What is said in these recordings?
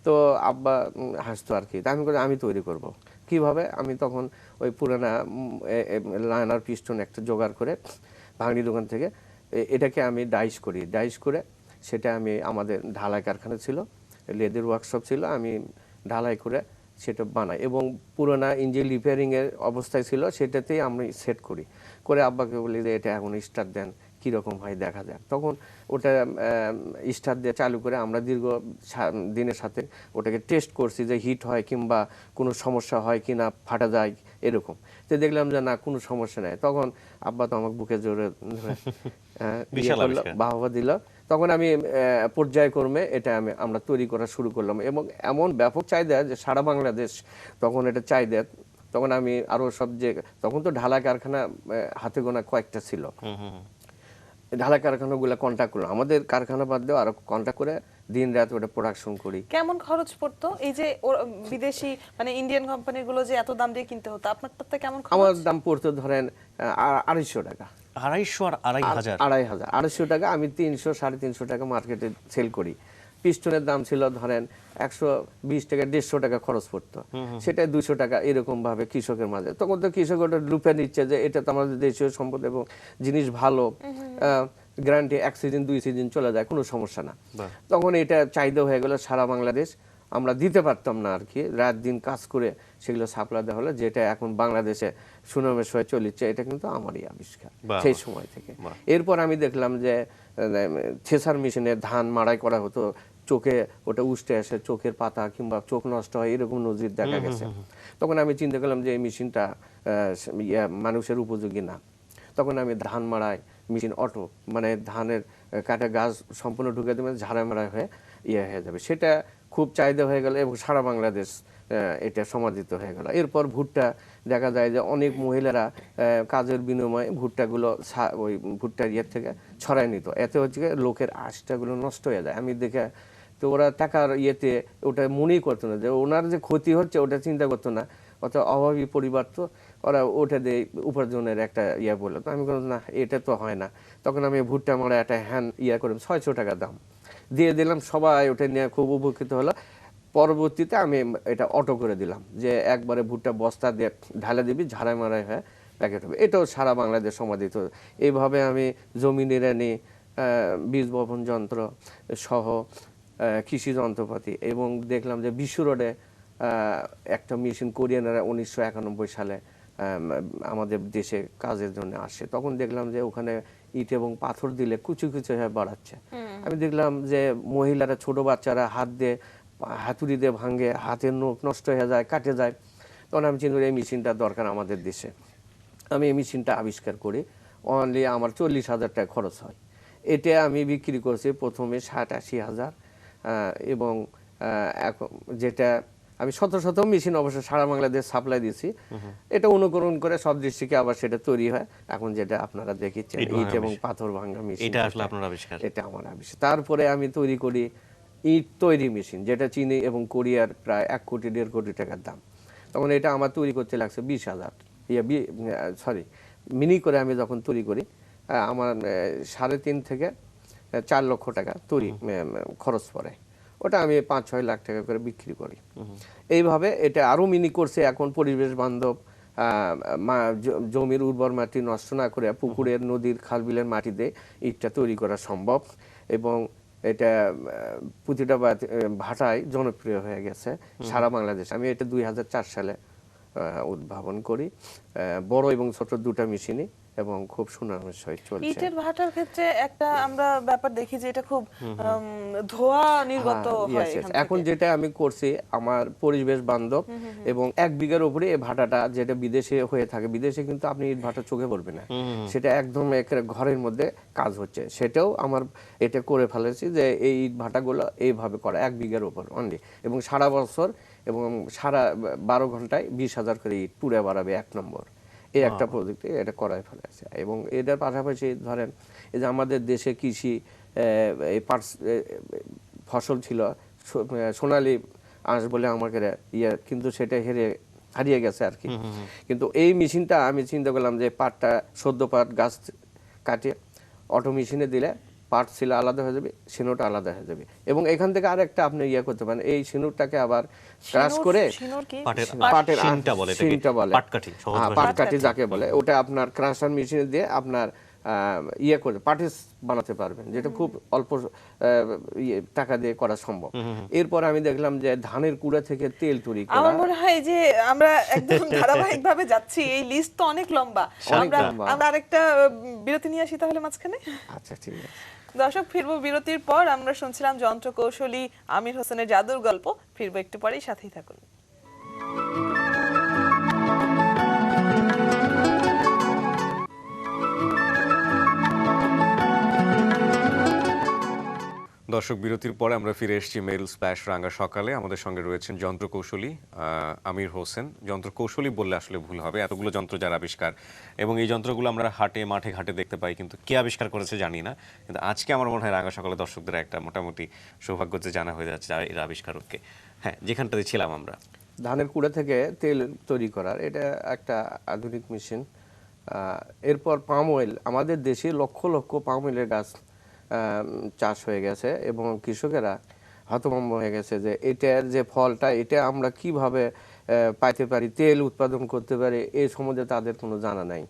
তো আব্বা হাসতো আর কি। তা আমি আমি তৈরি করব কিভাবে। আমি তখন ওই পুরানা লাইনার পিস্টন একটা জোগাড় করে ভাঙড়ি দোকান থেকে এটাকে আমি ডাইস করি, ডাইস করে সেটা আমি আমাদের ঢালাই কারখানা ছিল, লেদের ওয়ার্কশপ ছিল, আমি ঢালাই করে সেটা বানাই এবং পুরোনো ইঞ্জিন রিপেয়ারিংয়ের অবস্থায় ছিল সেটাতেই আমি সেট করি, করে আব্বাকে বলি যে এটা এখন স্টার্ট দেন, কীরকম হয় দেখা যাক। তখন ওটা স্টার্ট দিয়ে চালু করে আমরা দীর্ঘ দিনের সাথে ওটাকে টেস্ট করছি যে হিট হয় কিংবা কোনো সমস্যা হয় কি না, ফাটা যায় এরকম। তো দেখলাম যে না, কোনো সমস্যা নেই। তখন আব্বা তো আমাকে বুকে জোরে ধরে ইয়ে করলো, বাহবা দিল। তখন আমি পর্যায়ক্রমে এটা আমরা তৈরি করা শুরু করলাম এবং এমন ব্যাপক চাহিদা যে সারা বাংলাদেশ তখন এটা চাহিদা। তখন আমি আরো সব যে তখন তো ঢালাই কারখানা হাতে গোনা কয়েকটা ছিল, ঢালাই কারখানাগুলো কন্ট্যাক্ট করলাম, আমাদের কারখানা বাদ দিয়েও আরো কন্ট্যাক্ট করে দিন রাত ওটা প্রোডাকশন করি। কেমন খরচ পড়তো এই যে বিদেশি মানে ইন্ডিয়ান কোম্পানিগুলো যে এত দাম দিয়ে কিনতে হতো, আপনারটাতে কেমন খরচ? আমার দাম পড়তো ধরেন 250 টাকা। 250 আর 2500? 250 টাকা। আমি 300 350 টাকা মার্কেটে সেল করি। পিস্টনের দাম ছিল ধরেন 120 টাকা, 150 টাকা খরচ পড়তো, সেটা 200 টাকা এরকম ভাবে কৃষকের মাঝে। তখন তো কৃষক ওটা লুপে নিচ্ছে যে এটা তো আমাদের দেশীয় সম্পদ এবং জিনিস ভালো, গ্যারান্টি 1 সিজন 2 সিজন চলে যায়, কোনো সমস্যা না। তখন এটা চাহিদা হয়ে গেল সারা বাংলাদেশ। আমরা দিতে পারতাম না আর কি, রাত দিন কাজ করে সেগুলো সাপ্লাই দেওয়া হলো, যেটা এখন বাংলাদেশে সুনামের সঙ্গে চলেছে। এটা কিন্তু আমারই আবিষ্কার সেই সময় থেকে। এরপর আমি দেখলাম যে থেসার মেশিনে ধান মাড়াই করা হতো, চোখে ওটা উষ্টে আসে, চোখের পাতা কিংবা চোখ নষ্ট হয় এরকম নজির দেখা গেছে। তখন আমি চিন্তা করলাম যে এই মেশিনটা মানুষের উপযোগী না। তখন আমি ধান মাড়াই মেশিন, অটো মানে ধানের কাটা গাছ সম্পূর্ণ ঢুকে দেবে, ঝাড়া মারা হয়ে হয়ে যাবে, সেটা খুব চাহিদা হয়ে গেল এবং সারা বাংলাদেশ এটা সমাদৃত হয়ে গেল। এরপর ভুট্টা দেখা যায় যে অনেক মহিলারা কাজের বিনিময়ে ভুট্টাগুলো ওই ভুট্টার ইয়ের থেকে ছড়াই নিত, এতে হচ্ছে লোকের আঁশটাগুলো নষ্ট হয়ে যায়। আমি দেখে তো ওরা টাকার ইয়েতে ওটা মনেই করতো না যে ওনার যে ক্ষতি হচ্ছে ওটা চিন্তা করতো না, অত অভাবী পরিবার তো ওরা ওটা দিয়ে উপার্জনের একটা বললো। তো আমি বললাম না, এটা তো হয় না। তখন আমি ভুট্টা মারা একটা হ্যান্ড করে 600 টাকা দাম দিয়ে দিলাম, সবাই ওটা নিয়ে খুব উপকৃত হলো। পরবর্তীতে আমি এটা অটো করে দিলাম যে একবারে ভুট্টা বস্তা দিয়ে ঢালে দিবি, ঝাড়াই মারাই হয়ে প্যাকেট হবে। এটাও সারা বাংলাদেশ সমাদিত। এইভাবে আমি জমি নিড়ানি, বীজ বপন যন্ত্র সহ কৃষি যন্ত্রপাতি, এবং দেখলাম যে বিশ্ব রোডে একটা মেশিন কোরিয়ানরা 1991 সালে আমাদের দেশে কাজের জন্য আসে। তখন দেখলাম যে ওখানে ইট এবং পাথর দিলে কুচি কুচি হয়ে বাড়াচ্ছে। আমি দেখলাম যে মহিলারা, ছোট বাচ্চারা হাত দিয়ে হাতুড়ি দিয়ে ভাঙে, হাতের নখ নষ্ট হয়ে যায়, কাটে যায়। তখন আমি চিন্তা করি এই মেশিনটা দরকার আমাদের দেশে। আমি এই মেশিনটা আবিষ্কার করি। অনলি আমার 40,000 টাকা খরচ হয়। এটা আমি বিক্রি করছি প্রথমে 60-80 হাজার, এবং এখন যেটা আমি শত শত মেশিন অবশ্য সারা বাংলাদেশ সাপ্লাই দিয়েছি। এটা অনুকরণ করে সব দৃষ্টিকে আবার সেটা তৈরি হয় এখন যেটা আপনারা দেখেছেন, ইট এবং পাথর ভাঙা মেশিন। এটা আসলে আপনার আবিষ্কার? এটা আমার আবিষ্কার। তারপরে আমি তৈরি করি ইট তৈরি মেশিন, যেটা চীনে এবং কোরিয়ার প্রায় 1 কোটি 1.5 কোটি টাকার দাম। তখন এটা আমার তৈরি করতে লাগছে 20,000, মিনি করে আমি যখন তৈরি করি আমার 3.5 থেকে 4 লক্ষ টাকা তৈরি খরচ পড়ে। ওটা আমি 5-6 লাখ টাকা করে বিক্রি করি। এইভাবে এটা আরো মিনি করছে এখন, পরিবেশ বান্ধব, জমির উর্বর মাটি নষ্ট না করে পুকুরের, নদীর, খাল বিলের মাটি দিয়ে ইটটা তৈরি করা সম্ভব। এবং এটা প্রতিটা ভাষায় জনপ্রিয় হয়ে গেছে সারা বাংলাদেশ। আমি এটা 2004 সালে উদ্ভাবন করি, বড় এবং ছোট দুটা মেশিনই, এবং খুব সুনামের সহিত চলছে। ইটের ভাটার ক্ষেত্রে একটা আমরা ব্যাপার দেখি যে এটা খুব ধোঁয়া নির্গত হয় এখান থেকে। এখন যেটা আমি করছি আমার পরিবেশ বান্ধব এবং 1 বিঘার উপরে এই ভাটাটা, যেটা বিদেশে হয়ে থাকে, বিদেশে কিন্তু আপনি ইট ভাটা চোখে পড়বে না, সেটা একদম ঘরের মধ্যে কাজ হচ্ছে। সেটাও আমার এটা করে ফেলেছি যে এই ইট ভাটাগুলো এইভাবে করা 1 বিঘার উপর অনলি, এবং সারা বছর এবং সারা 12 ঘন্টায় 20,000 করে ইট পুড়ে বাড়াবে 1 নম্বর। এই একটা প্রযুক্তি এটা করাই ফেলেছে। এবং এটার পাশাপাশি ধরেন এই যে আমাদের দেশে কৃষি এই ফসল ছিল সোনালী আঁশ বলে আমাকে কিন্তু সেটা হারিয়ে গেছে আর কি। কিন্তু এই মেশিনটা আমি চিন্তা করলাম যে পাটটা, সদ্য পাট গাছ কাটে অটো মেশিনে দিলে পার্ট ছিল আলাদা হয়ে যাবে, সিনুটা আলাদা হয়ে যাবে। এবং এখান থেকে আরেকটা আপনি ইয়ে করতে পারেন, এই সিনুরটাকে আবার ক্রাশ করে সিনুর কি? পাটের শিনটা বলে এটাকে, শিনটা বলে, পাটকাঠি, সহজ হ্যাঁ, ভাষায়। পাটকাঠি যাকে বলে, ওটা আপনার ক্রাশার মেশিনে দিয়ে আপনার ইয়ে করে পাটিস বানাতে পারবেন, যেটা খুব অল্প টাকা দিয়ে করা সম্ভব। এরপর আমি দেখলাম যে ধানের কুড়া থেকে তেল তৈরি করা। আমার মনে হয় যে আমরা একদম ধারাবাহিকভাবে যাচ্ছি, এই লিস্ট তো অনেক লম্বা। অনেক আমরা লম্বা। আমরা আরেকটা বিরতি নিয়ে আসি তাহলে মাঝখানে। আচ্ছা, ঠিক আছে। দর্শক, ফিরবো বিরতির পর। আমরা শুনছিলাম যন্ত্র কৌশলী আমির হোসেনের জাদুর গল্প। ফিরবো একটু পরেই, সাথেই থাকুন। দর্শক, বিরতির পরে আমরা ফিরে এসেছি মেরিল স্প্ল্যাশ রাঙা সকালে। আমাদের সঙ্গে রয়েছেন যন্ত্র কৌশলী আমির হোসেন। যন্ত্র কৌশলী বললে আসলে ভুল হবে, এতগুলো যন্ত্র যার আবিষ্কার, এবং এই যন্ত্রগুলো আমরা হাটে মাঠে ঘাটে দেখতে পাই, কিন্তু কে আবিষ্কার করেছে জানি না। কিন্তু আজকে আমার মনে হয় রাঙা সকালে দর্শকদের একটা মোটামুটি সৌভাগ্য যে জানা হয়ে যাচ্ছে এর আবিষ্কারককে। হ্যাঁ, যেখানটাতে ছিলাম আমরা, ধানের কুড়া থেকে তেল তৈরি করার এটা একটা আধুনিক মেশিন। এরপর পাম অয়েল, আমাদের দেশে লক্ষ লক্ষ পাম অয়েলের গাছ চাষ হয়ে গেছে এবং কৃষকেরা হতভম্ব হয়ে গেছে যে এটার যে ফলটা, এটা আমরা কিভাবে পাইতে পারি, তেল উৎপাদন করতে পারি, এই সম্বন্ধে তাদের কোনো জানা নাই।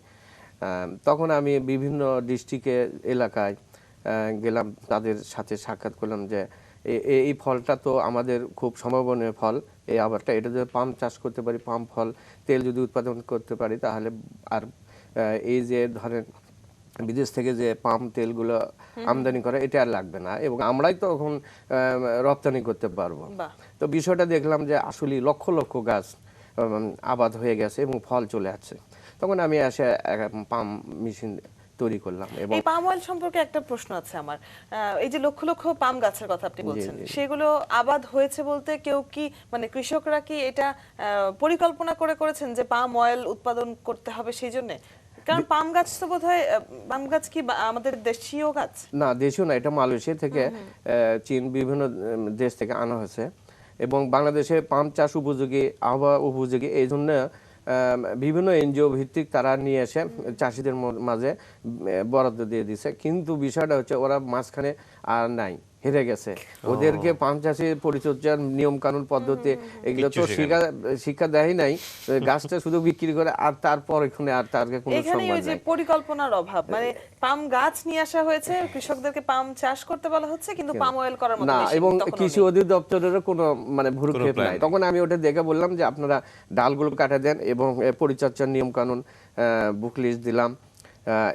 তখন আমি বিভিন্ন ডিস্ট্রিক্টে এলাকায় গেলাম, তাদের সাথে সাক্ষাৎ করলাম যে এই ফলটা তো আমাদের খুব সম্ভাবনীয় ফল, এই আবারটা, এটা যদি পাম চাষ করতে পারি, পাম ফল তেল যদি উৎপাদন করতে পারি, তাহলে আর এই যে ধরেন বিদেশ থেকে যে পাম তেলগুলো আমদানি করে, এটা আর লাগবে না, এবং আমরাই তখন রপ্তানি করতে পারবো। তো বিষয়টা দেখলাম যে আসলে লক্ষ লক্ষ গাছ আবাদ হয়ে গেছে এবং ফল চলে আসছে। তখন আমি এসে পাম মেশিন তৈরি করলাম। এবং এই পাম অয়েল সম্পর্কে একটা প্রশ্ন আছে আমার। এই যে লক্ষ লক্ষ পাম গাছের কথা আপনি বলছেন, সেগুলো আবাদ হয়েছে বলতে কেউ কি, মানে কৃষকরা কি এটা পরিকল্পনা করে করেছেন যে পাম অয়েল উৎপাদন করতে হবে সেই জন্য? কারণ পাম গাছ তো বোধহয়, পাম গাছ কি আমাদের দেশীয় গাছ? না, দেশীয় না, এটা মালয়েশিয়া থেকে, চীন, বিভিন্ন দেশ থেকে আনা হয়েছে। এবং বাংলাদেশে পাম চাষ উপযোগী, আবহাওয়া উপযোগী, এই জন্য বিভিন্ন এনজিও ভিত্তিক তারা নিয়ে এসে চাষিদের মাঝে বরাদ্দ দিয়ে দিছে। কিন্তু বিষয়টা হচ্ছে ওরা মাঝখানে আর নাই, হেরে গেছে। ওদেরকে পাম চাষের পরিচর্যার নিয়ম কানুন পদ্ধতি এগুলো তো শিক্ষা দেয় নাই। গাছটা শুধু বিক্রি করে, আর তারপর এখানে আর তার কোনো এখানে সম্মান ওই যে নাই। পরিকল্পনার অভাব, মানে পাম গাছ নিয়ে আসা হয়েছে, কৃষকদেরকে পাম চাষ করতে বলা হচ্ছে, কিন্তু পাম অয়েল করার মতো না, মেশিন এবং তখনও কৃষি নেই। অধিদপ্তরেরও কোনো মানে ভ্রুক্ষেপ নাই। তখন আমি ওটা দেখে বললাম যে আপনারা ডালগুলো কাটা দেন এবং পরিচর্যার নিয়ম কানুন বুক লিস্ট দিলাম।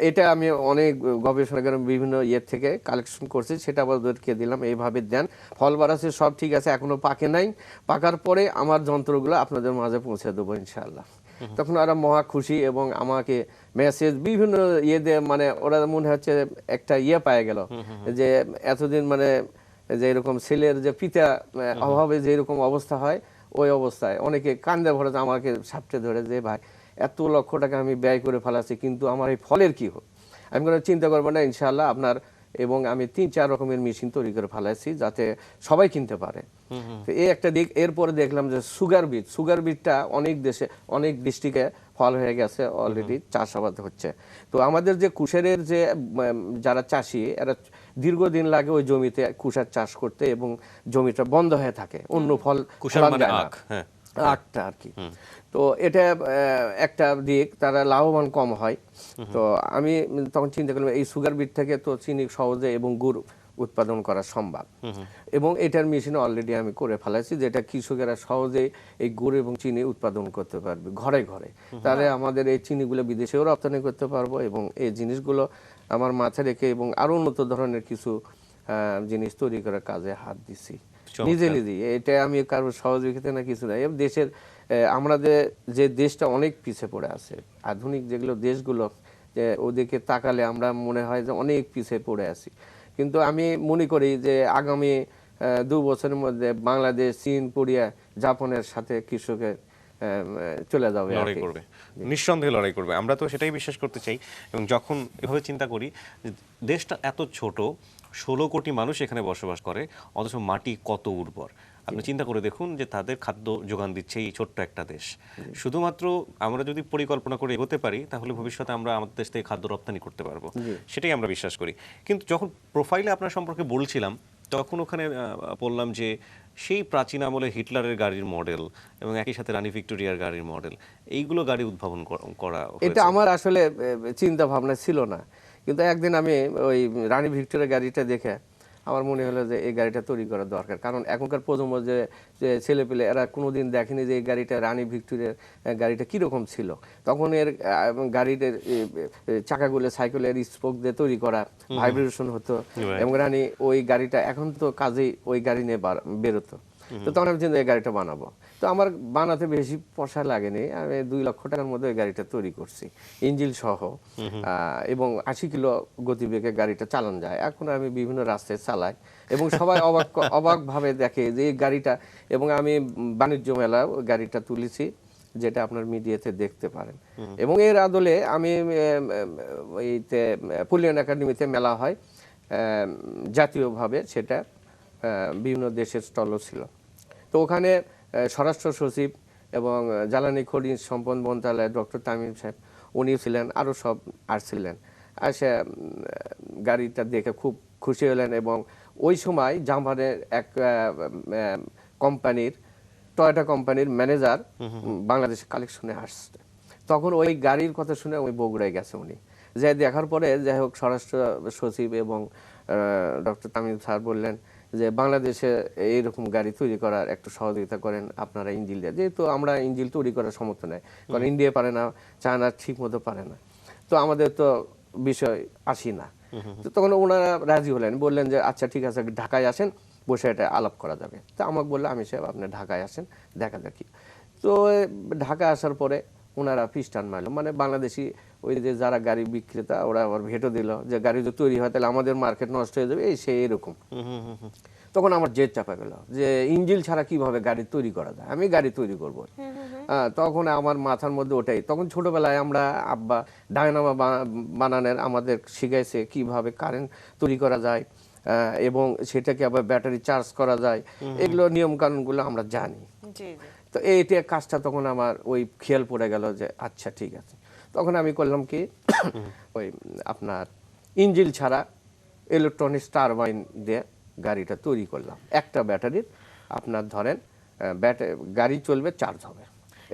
এটা আমি অনেক গবেষণা করে বিভিন্ন ইয়ের থেকে কালেকশন করছি, সেটা ওদেরকে দিলাম, এইভাবে দেন, ফল বাড়াচ্ছে, সব ঠিক আছে, এখনো পাকে নাই, পাকার পরে আমার যন্ত্রগুলো আপনাদের মাঝে পৌঁছে দেবো ইনশাআল্লাহ। তখন ওরা মহা খুশি এবং আমাকে মেসেজ বিভিন্ন ইয়ে দিয়ে, মানে ওরা মনে হচ্ছে একটা ইয়ে পায়ে গেল যে এতদিন মানে যে এরকম ছেলের যে পিতা অভাবে যে এরকম অবস্থা হয়, ওই অবস্থায় অনেকে কান্দে ভরে আমাকে সাপটে ধরে যে ভাই এত লক্ষ টাকা আমি ব্যয় করে ফেলাচ্ছি, কিন্তু আমার এই ফলের কি হোক। আমি কোনো চিন্তা করবো না ইনশাআল্লাহ আপনার, এবং আমি 3-4 রকমের মেশিন তৈরি করে ফেলাইছি যাতে সবাই কিনতে পারে। তো এই একটা দিক। এরপরে দেখলাম যে সুগার বিটটা অনেক দেশে, অনেক ডিস্ট্রিক্টে ফল হয়ে গেছে, অলরেডি চাষাবাদ হচ্ছে। তো আমাদের যে কুশেরের যে যারা চাষি, এরা দীর্ঘদিন লাগে ওই জমিতে কুশার চাষ করতে, এবং জমিটা বন্ধ হয়ে থাকে, অন্য ফল আখটা আর কি। তো এটা একটা দিক, তারা লাভবান কম হয়। তো আমি তখন চিন্তা করলাম এই সুগার বিট থেকে তো চিনি সহজে এবং গুড় উৎপাদন করা সম্ভব, এবং এটার মেশিন অলরেডি আমি করে ফেলাইছি, যেটা কৃষকেরা সহজে এই গুড় এবং চিনি উৎপাদন করতে পারবে ঘরে ঘরে। তাহলে আমাদের এই চিনিগুলো বিদেশেও রপ্তানি করতে পারবো, এবং এই জিনিসগুলো আমার মাথায় রেখে এবং আরো উন্নত ধরনের কিছু জিনিস তৈরি করার কাজে হাত দিছি নিজে। এটা আমি কারোর সহযোগিতা না কিছু নাই। দেশের আমাদের যে দেশটা অনেক পিছিয়ে পড়ে আছে, আধুনিক যেগুলো দেশগুলো, যে ওদিকে তাকালে আমরা মনে হয় যে অনেক পিছিয়ে পড়ে আছি। কিন্তু আমি মনে করি যে আগামী 2 বছরের মধ্যে বাংলাদেশ, চীন, কোরিয়া, জাপানের সাথে কৃষকের চলে যাবে, লড়াই করবে, নিঃসন্দেহে লড়াই করবে। আমরা তো সেটাই বিশ্বাস করতে চাই। এবং যখন এভাবে চিন্তা করি, দেশটা এত ছোট, 16 কোটি মানুষ এখানে বসবাস করে, অথচ মাটি কত উর্বর। আপনি চিন্তা করে দেখুন যে তাদের খাদ্য যোগান দিচ্ছে এই ছোট্ট একটা দেশ। শুধুমাত্র আমরা যদি পরিকল্পনা করে এগোতে পারি তাহলে ভবিষ্যতে আমরা আমাদের দেশ থেকে খাদ্য রপ্তানি করতে পারবো, সেটাই আমরা বিশ্বাস করি। কিন্তু যখন প্রোফাইলে আপনার সম্পর্কে বলছিলাম তখন ওখানে বললাম যে সেই প্রাচীন আমলে হিটলারের গাড়ির মডেল এবং একই সাথে রানী ভিক্টোরিয়ার গাড়ির মডেল, এইগুলো গাড়ি উদ্ভাবন করা এটা হয়েছে। আমার আসলে চিন্তা ভাবনা ছিল না, কিন্তু একদিন আমি ওই রানী ভিক্টোরিয়া গাড়িটা দেখে আমার মনে হলো যে এই গাড়িটা তৈরি করা দরকার। কারণ এখনকার প্রজন্ম যে ছেলেপেলে এরা কোনোদিন দেখেনি যে এই গাড়িটা রানী ভিক্টোরিয়ার গাড়িটা কীরকম ছিল। তখন এর গাড়ির চাকাগুলো সাইকেলের স্পোক দিয়ে তৈরি করা, ভাইব্রেশন হতো, এবং রানী ওই গাড়িটা এখন তো কাজেই ওই গাড়ি নিয়ে বেরোতো। তো তখন আমি চিন্তা এই গাড়িটা বানাবো। তো আমার বানাতে বেশি পয়সা লাগেনি, আমি 2 লক্ষ টাকার মধ্যে ওই গাড়িটা তৈরি করছি ইঞ্জিন সহ, এবং 80 কিলো গতিবেগে গাড়িটা চালানো যায়। এখন আমি বিভিন্ন রাস্তায় চালাই এবং সবাই অবাকভাবে দেখে যে এই গাড়িটা, এবং আমি বাণিজ্য মেলা ওই গাড়িটা তুলেছি, যেটা আপনার মিডিয়াতে দেখতে পারেন। এবং এর আদলে আমি ওইতে পুলিয়ান একাডেমিতে মেলা হয় জাতীয়ভাবে, সেটা বিভিন্ন দেশের স্টলও ছিল। তো ওখানে স্বরাষ্ট্র সচিব এবং জ্বালানি খনিজ সম্পদ মন্ত্রণালয়ের ডক্টর তামিম সাহেব উনি ছিলেন, আরও সব আসছিলেন। সে গাড়িটা দেখে খুব খুশি হলেন, এবং ওই সময় জাপানের এক কোম্পানির, টয়োটা কোম্পানির ম্যানেজার বাংলাদেশে কালেকশনে আসছে। তখন ওই গাড়ির কথা শুনে ওই বগুড়ায় গেছে উনি, যে দেখার পরে যাই হোক স্বরাষ্ট্র সচিব এবং ডক্টর তামিম স্যার বললেন যে বাংলাদেশে এইরকম গাড়ি তৈরি করার একটু সহযোগিতা করেন আপনারা ইঞ্জিল দিয়ে, যেহেতু আমরা ইঞ্জিল তৈরি করার সমর্থ নেই, কারণ ইন্ডিয়া পারে না, চায়না ঠিক মতো পারে না, তো আমাদের তো বিষয় আসি না। তো তখন ওনারা রাজি হলেন, বললেন যে আচ্ছা ঠিক আছে ঢাকায় আসেন, বসে এটা আলাপ করা যাবে। তো আমাকে বললো আমি সাহেব আপনি ঢাকায় আসেন, দেখা যাক কি। তো ঢাকা আসার পরে ওনারা পিস্টান মারলো, মানে বাংলাদেশি ওই যে যারা গাড়ি বিক্রেতা ওরা আবার ভেটো দিল যে গাড়ি যদি তৈরি হয় তাহলে আমাদের মার্কেট নষ্ট হয়ে যাবে, এই সেই এরকম। তখন আমার জেদ চাপা গেল যে ইঞ্জিল ছাড়া কিভাবে গাড়ি তৈরি করা যায়, আমি গাড়ি তৈরি করবো। তখন আমার মাথার মধ্যে ওটাই, তখন ছোটবেলায় আমরা আব্বা ডায়নামা বানানোর আমাদের শিখাইছে কিভাবে কারেন্ট তৈরি করা যায়, এবং সেটাকে আবার ব্যাটারি চার্জ করা যায়, এগুলো নিয়ম কানুনগুলো আমরা জানি। জি জি। তো এইটা কাজটা তখন আমার ওই খেয়াল পড়ে গেল যে আচ্ছা ঠিক আছে। তখন আমি করলাম কি ওই আপনার ইঞ্জিল ছাড়া ইলেকট্রনিক্স টারবাইন দিয়ে গাড়িটা তৈরি করলাম। একটা ব্যাটারির আপনার ধরেন গাড়ি চলবে, চার্জ হবে।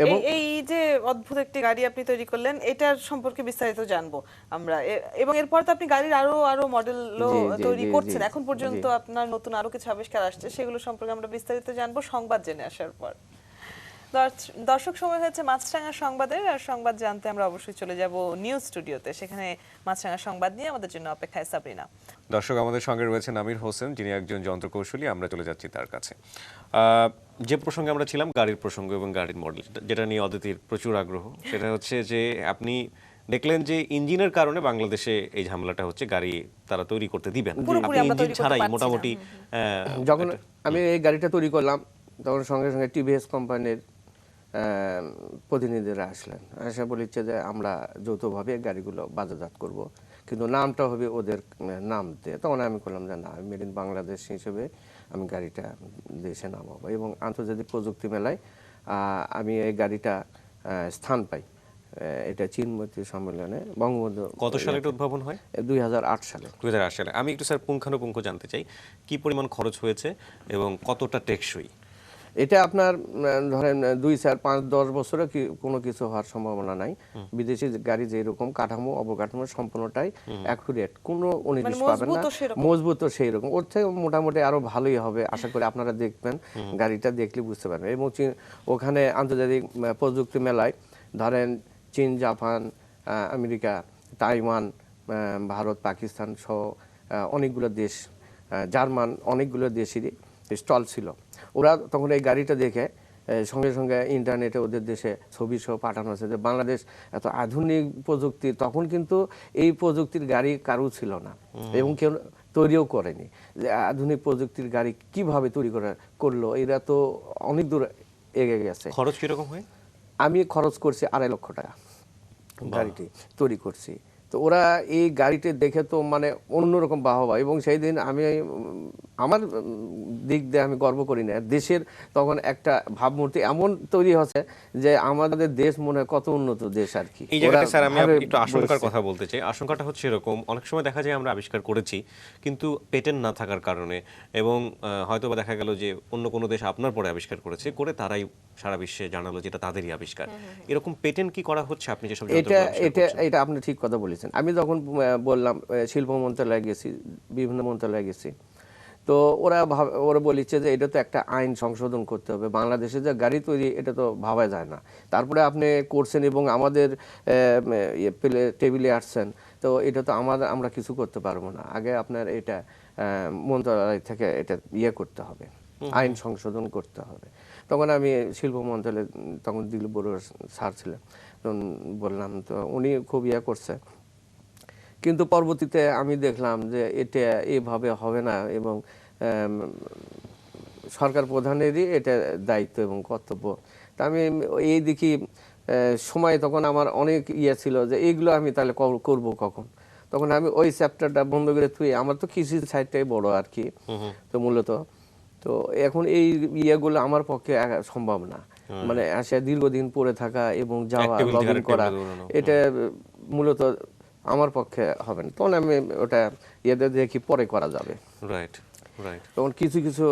এবং এই যে অদ্ভুত একটি গাড়ি আপনি তৈরি করলেন, এটার সম্পর্কে বিস্তারিত জানবো আমরা, এবং এরপর তো আপনি গাড়ির আরো মডেলও তৈরি করছেন। এখন পর্যন্ত আপনার নতুন আরো কিছু আবিষ্কার আসছে, সেগুলো সম্পর্কে আমরা বিস্তারিত জানবো সংবাদ জেনে আসার পর। দর্শক, সময় হয়েছে মাছরাঙা সংবাদের, আর সংবাদ জানতে আমরা অবশ্যই চলে যাব নিউজ স্টুডিওতে। সেখানে মাছরাঙা সংবাদ নিয়ে আমাদের জন্য অপেক্ষায় সাবরিনা। দর্শক, আমাদের সঙ্গে রয়েছেন আমির হোসেন, যিনি একজন যন্ত্রকৌশলী। আমরা চলে যাচ্ছি তার কাছে। যে প্রসঙ্গে আমরা ছিলাম, গাড়ির প্রসঙ্গ এবং গাড়ির মডেল, যেটা নিয়ে অদিতির প্রচুর আগ্রহ, সেটা হচ্ছে যে আপনি দেখলেন যে ইঞ্জিনের কারণে বাংলাদেশে এই ঝামেলাটা হচ্ছে, গাড়ি তারা তৈরি করতে দিবেন, আপনি ইঞ্জিন ছাড়াই মোটামুটি। যখন আমি এই গাড়িটা তৈরি করলাম তখন সঙ্গে সঙ্গে টিভিএস কোম্পানির প্রতিনিধিরা আসলেন, এসে বলেছে যে আমরা যৌথভাবে গাড়িগুলো বাজারজাত করব, কিন্তু নামটা হবে ওদের নাম দিয়ে। তখন আমি করলাম যে না, মেড ইন বাংলাদেশ হিসেবে আমি গাড়িটা দেশে নামাবো, এবং আন্তর্জাতিক প্রযুক্তি মেলায় আমি এই গাড়িটা স্থান পাই। এটা চিনমতি সম্মেলনে বঙ্গবন্ধু। কত সালে এটা উদ্ভাবন হয়? 2008 সালে। 2008 সালে। আমি একটু স্যার পুঙ্খানুপুঙ্খ জানতে চাই, কি পরিমাণ খরচ হয়েছে এবং কতটা টেকসই? এটা আপনার ধরেন 2, 4, 5, 10 বছরে কোনো কিছু হওয়ার সম্ভাবনা নাই। বিদেশি গাড়ি যেরকম কাঠামো অবকাঠামো সম্পূর্ণটাই অ্যাকুরেট, কোনো 19 পাবেন না, মজবুত সেই রকম। ওর থেকে মোটামুটি আরো ভালোই হবে আশা করি, আপনারা দেখবেন, গাড়িটা দেখলে বুঝতে পারবেন। এবং ওখানে আন্তর্জাতিক প্রযুক্তি মেলায় ধরেন চীন, Japan, America, Taiwan, Bharat, Pakistan সহ অনেকগুলো দেশ, জার্মান, অনেকগুলো দেশেরই স্টল ছিল। ওরা তখন এই গাড়িটা দেখে সঙ্গে সঙ্গে ইন্টারনেটে ওদের দেশে ছবি সহ পাঠানো হয়েছে যে বাংলাদেশ এত আধুনিক প্রযুক্তি, তখন কিন্তু এই প্রযুক্তির গাড়ি কারো ছিল না এবং কেউ তৈরিও করেনি। যে আধুনিক প্রযুক্তির গাড়ি কিভাবে তৈরি করলো, এরা তো অনেক দূর এগিয়ে গেছে। খরচ কিরকম হয়? আমি খরচ করছি 2.5 লক্ষ টাকা গাড়িটি তৈরি করছি। তো ওরা এই গাড়িটি দেখে তো মানে অন্যরকম বাহবা, এবং সেই দিন আমি আমার দিক দিয়ে আমি গর্ব করি না, দেশের তখন একটা ভাবমূর্তি এমন তৈরি হচ্ছে যে আমাদের দেশ মনে হয় কত উন্নত দেশ আর কি। এই জায়গাটা ওরা স্যার আমি ভাবে একটু আশঙ্কার বলছে। কথা বলতে চাই। আশঙ্কাটা হচ্ছে এরকম, অনেক সময় দেখা যায় আমরা আবিষ্কার করেছি কিন্তু পেটেন্ট না থাকার কারণে, এবং হয়তো বা দেখা গেল যে অন্য কোনো দেশ আপনার পরে আবিষ্কার করেছে, করে তারাই সারা বিশ্বে জানালো যেটা তাদেরই আবিষ্কার। এরকম পেটেন্ট কি করা হচ্ছে আপনি যেসব এটা যন্ত্রগুলো আবিষ্কার এটা করছেন? এটা আপনি ঠিক কথা বলেছেন। আমি যখন বললাম শিল্প মন্ত্রণালয়ে গেছি, বিভিন্ন মন্ত্রণালয়ে গেছি, তো ওরা বলেছে যে এটা তো একটা আইন সংশোধন করতে হবে, বাংলাদেশে যে গাড়ি তৈরি এটা তো ভাবা যায় না। তারপরে আপনি করছেন এবং আমাদের টেবিলে আসছেন, তো এটা তো আমরা কিছু করতে পারবো না, আগে আপনার এটা মন্ত্রণালয় থেকে এটা করতে হবে, আইন সংশোধন করতে হবে। তখন আমি শিল্প মন্ত্রণালয়ে তখন দিলীপ বড়ুয়া স্যার ছিলেন, তখন বললাম, তো উনি খুব করছে। কিন্তু পরবর্তীতে আমি দেখলাম যে এটা এভাবে হবে না, এবং সরকার প্রধানেরই এটা দায়িত্ব এবং কর্তব্য। তা আমি এই দেখি সময় তখন আমার অনেক ছিল যে এইগুলো আমি তাহলে করব কখন। তখন আমি ওই চ্যাপ্টারটা বন্ধ করে আমার তো কৃষি সাইডটাই বড় আর কি, তো মূলত তো এখন এই ইয়েগুলো আমার পক্ষে সম্ভব না, মানে আসে দীর্ঘদিন পড়ে থাকা এবং যাওয়া টেবিল থেকে লগইন আরেক করা, টেবিলে দৌড়ানো। এটা মূলত আমার পক্ষে হবে না। তখন আমি ওটা দেখি পরে করা যাবে। Right, right. তখন কিছু কিছু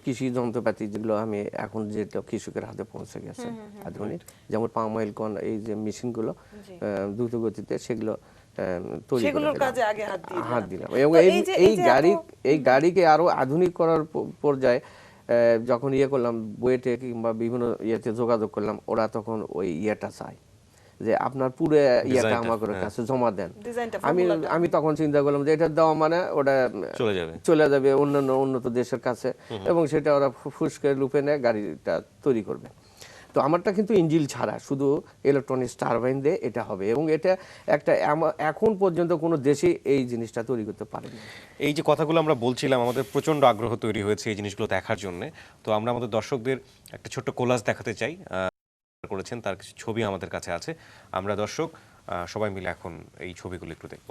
কৃষি যন্ত্রপাতি যেগুলো আমি এখন যেটা কৃষকের হাতে পৌঁছে গেছে আধুনিক, যেমন পাম অয়েল এই যে মেশিনগুলো দ্রুত গতিতে, সেগুলো তৈরি করে সেগুলোর দিলাম। কাজে আগে হাত দিলাম। দিলেন। এবং তো এই যে এই গাড়িকে আরো আধুনিক করার পর্যায়ে যখন করলাম, বুয়েটে কিংবা বিভিন্ন ইয়েতে যোগাযোগ করলাম, ওরা তখন ওই চায় যে আপনার পুরো ডিজাইনটা, আমার কাছে জমা দেন। ডিজাইনটা আমি ফর্মুলাটা আমি তখন চিন্তা করলাম যে এটা দেওয়া মানে ওটা চলে যাবে অন্যান্য উন্নত দেশের কাছে, এবং সেটা ওরা ফুসকে লুপে নেয়, গাড়িটা তৈরি করবে। তো আমারটা কিন্তু ইঞ্জিল ছাড়া শুধু ইলেকট্রনিক্স টারবাইন দিয়ে এটা হবে, এবং এটা একটা এখন পর্যন্ত কোনো দেশে এই জিনিসটা তৈরি করতে পারেনি। এই যে কথাগুলো আমরা বলছিলাম, আমাদের প্রচন্ড আগ্রহ তৈরি হয়েছে এই জিনিসগুলো দেখার জন্য। তো আমরা আমাদের দর্শকদের একটা ছোট্ট কোলাজ দেখাতে চাই, করেছেন তার কিছু ছবি আমাদের কাছে আছে। আমরা দর্শক সবাই মিলে এখন এই ছবিগুলো একটু দেখব।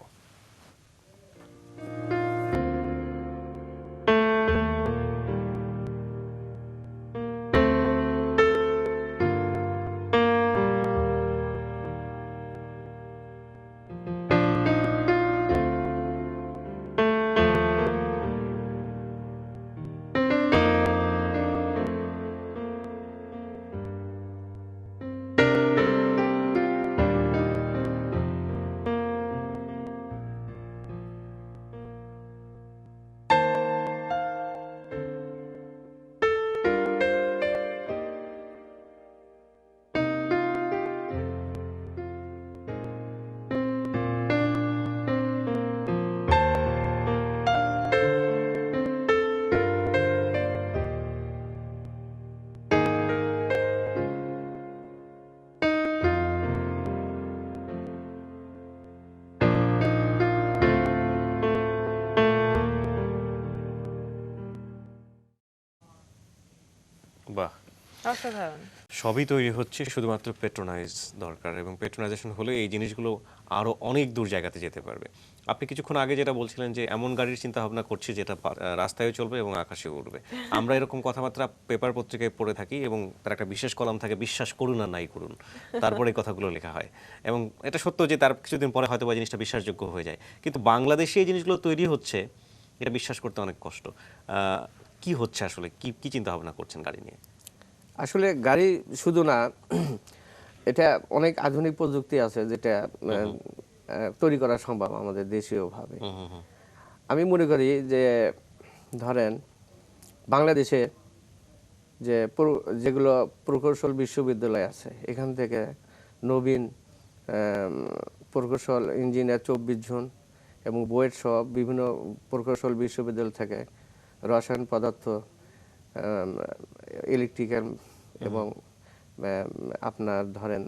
বাহ, অসাধারণ। সবই তৈরি হচ্ছে, শুধুমাত্র পেট্রোনাইজ দরকার, এবং পেট্রোনাইজেশন হলে এই জিনিসগুলো আরো অনেক দূর জায়গাতে যেতে পারবে। আপনি কিছুক্ষণ আগে যেটা বলছিলেন যে এমন গাড়ির চিন্তা ভাবনা করছি যেটা রাস্তায় চলবে এবং আকাশে উড়বে। আমরা এরকম কথাবার্তা পেপার পত্রিকায় পড়ে থাকি, এবং তার একটা বিশেষ কলাম থাকে, বিশ্বাস করুন আর নাই করুন, তারপরে এই কথাগুলো লেখা হয়। এবং এটা সত্য যে তার কিছুদিন পরে হয়তো এই জিনিসটা বিশ্বাসযোগ্য হয়ে যায়, কিন্তু বাংলাদেশে এই জিনিসগুলো তৈরি হচ্ছে, এটা বিশ্বাস করতে অনেক কষ্ট। কি হচ্ছে আসলে, কি চিন্তা ভাবনা করছেন গাড়ি নিয়ে? আসলে গাড়ি শুধু না, এটা অনেক আধুনিক প্রযুক্তি আছে যেটা তৈরি করা সম্ভব আমাদের দেশীয়ভাবে। আমি মনে করি যে ধরেন বাংলাদেশে যেগুলো প্রকৌশল বিশ্ববিদ্যালয় আছে, এখান থেকে নবীন প্রকৌশল ইঞ্জিনিয়ার 24 জন, এবং বুয়েট সহ বিভিন্ন প্রকৌশল বিশ্ববিদ্যালয় থেকে রসায়ন পদার্থ, ইলেকট্রিক্যাল, এবং আপনার ধরেন